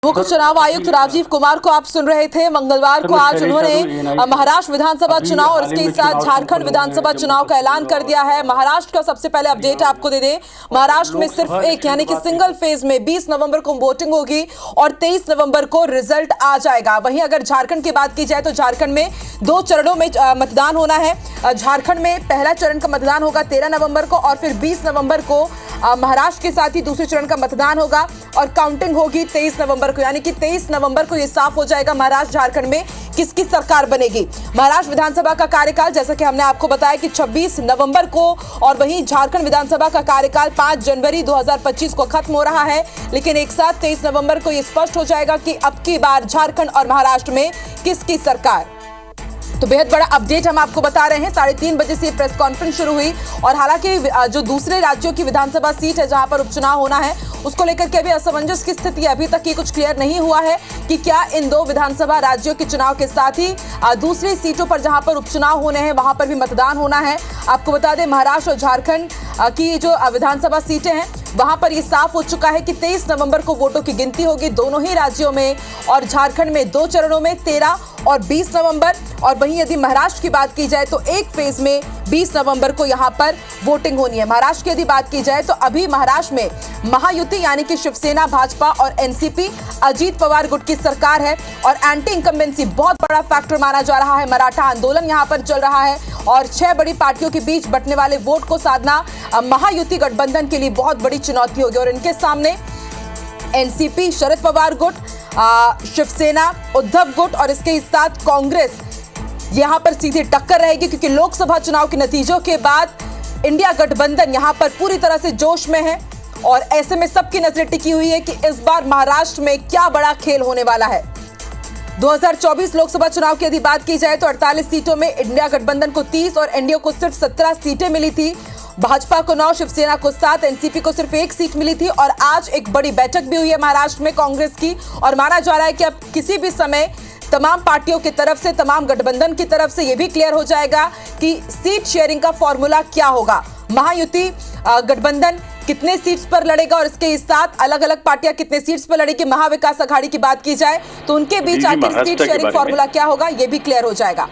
मुख्य चुनाव आयुक्त राजीव कुमार को आप सुन रहे थे। मंगलवार को आज उन्होंने महाराष्ट्र विधानसभा चुनाव और इसके साथ झारखंड विधानसभा चुनाव का ऐलान कर दिया है। महाराष्ट्र का सबसे पहले अपडेट आपको दे दें, महाराष्ट्र में सिर्फ एक यानी कि सिंगल फेज में 20 नवंबर को वोटिंग होगी और 23 नवंबर को रिजल्ट आ जाएगा। वहीं अगर झारखंड की बात की जाए तो झारखंड में 2 चरणों में मतदान होना है। झारखंड में पहला चरण का मतदान होगा 13 नवंबर को और फिर 20 नवंबर को महाराष्ट्र के साथ ही दूसरे चरण का मतदान होगा और काउंटिंग होगी 23 नवंबर को, यानी कि 23 नवंबर को यह साफ हो जाएगा महाराष्ट्र झारखंड में किसकी सरकार बनेगी। महाराष्ट्र विधानसभा का कार्यकाल जैसा कि हमने आपको बताया कि 26 नवंबर को और वहीं झारखंड विधानसभा का कार्यकाल 5 जनवरी 2025 को खत्म हो रहा है। लेकिन एक साथ 23 नवंबर को यह स्पष्ट हो जाएगा कि अब की बार झारखंड और महाराष्ट्र में किसकी सरकार। तो बेहद बड़ा अपडेट हम आपको बता रहे हैं। 3:30 बजे से प्रेस कॉन्फ्रेंस शुरू हुई और हालांकि जो दूसरे राज्यों की विधानसभा सीट है जहां पर उपचुनाव होना है उसको लेकर के अभी असमंजस की स्थिति है। अभी तक ये कुछ क्लियर नहीं हुआ है कि क्या इन 2 विधानसभा राज्यों के चुनाव के साथ ही दूसरी सीटों पर जहां पर उपचुनाव होने हैं वहां पर भी मतदान होना है। आपको बता दें महाराष्ट्र और झारखंड की जो विधानसभा सीटें हैं वहां पर ये साफ हो चुका है कि 23 नवंबर को वोटों की गिनती होगी दोनों ही राज्यों में और झारखंड में 2 चरणों में 13 और 20 नवंबर। और वहीं यदि महाराष्ट्र की बात की जाए तो एक फेज में 20 नवंबर को यहां पर वोटिंग होनी है। महाराष्ट्र की यदि बात की जाए तो अभी महाराष्ट्र में महायुति यानी कि शिवसेना, भाजपा और एनसीपी अजीत पवार गुट की सरकार है और एंटी इंकम्बेंसी बहुत बड़ा फैक्टर माना जा रहा है। मराठा आंदोलन यहां पर चल रहा है और 6 बड़ी पार्टियों के बीच बंटने वाले वोट को साधना महायुति गठबंधन के लिए बहुत बड़ी चुनौती होगी और इनके सामने एनसीपी, शरद पवार गुट, शिवसेना, उद्धव गुट और इसके साथ कांग्रेस यहां पर सीधी टक्कर रहेगी क्योंकि लोकसभा चुनाव के नतीजों के बाद इंडिया गठबंधन यहां पर पूरी तरह से जोश में है और ऐसे में सबकी नजरें टिकी हुई है कि इस बार महाराष्ट्र में क्या बड़ा खेल होने वाला है। 2024 लोकसभा चुनाव की यदि बात की जाए तो 48 सीटों में इंडिया गठबंधन को 30 और एनडीए को सिर्फ 17 सीटें मिली थी। भाजपा को 9, शिवसेना को 7, एनसीपी को सिर्फ 1 सीट मिली थी और आज एक बड़ी बैठक भी हुई है महाराष्ट्र में कांग्रेस की और माना जा रहा है कि अब किसी भी समय तमाम पार्टियों की तरफ से, तमाम गठबंधन की तरफ से यह भी क्लियर हो जाएगा कि सीट शेयरिंग का फॉर्मूला क्या होगा। महायुति गठबंधन कितने सीट्स पर लड़ेगा और इसके साथ अलग अलग पार्टियां कितने सीट्स पर लड़ेगी। महाविकास अघाड़ी की बात की जाए तो उनके बीच आखिर सीट शेयरिंग फॉर्मूला क्या होगा यह भी क्लियर हो जाएगा।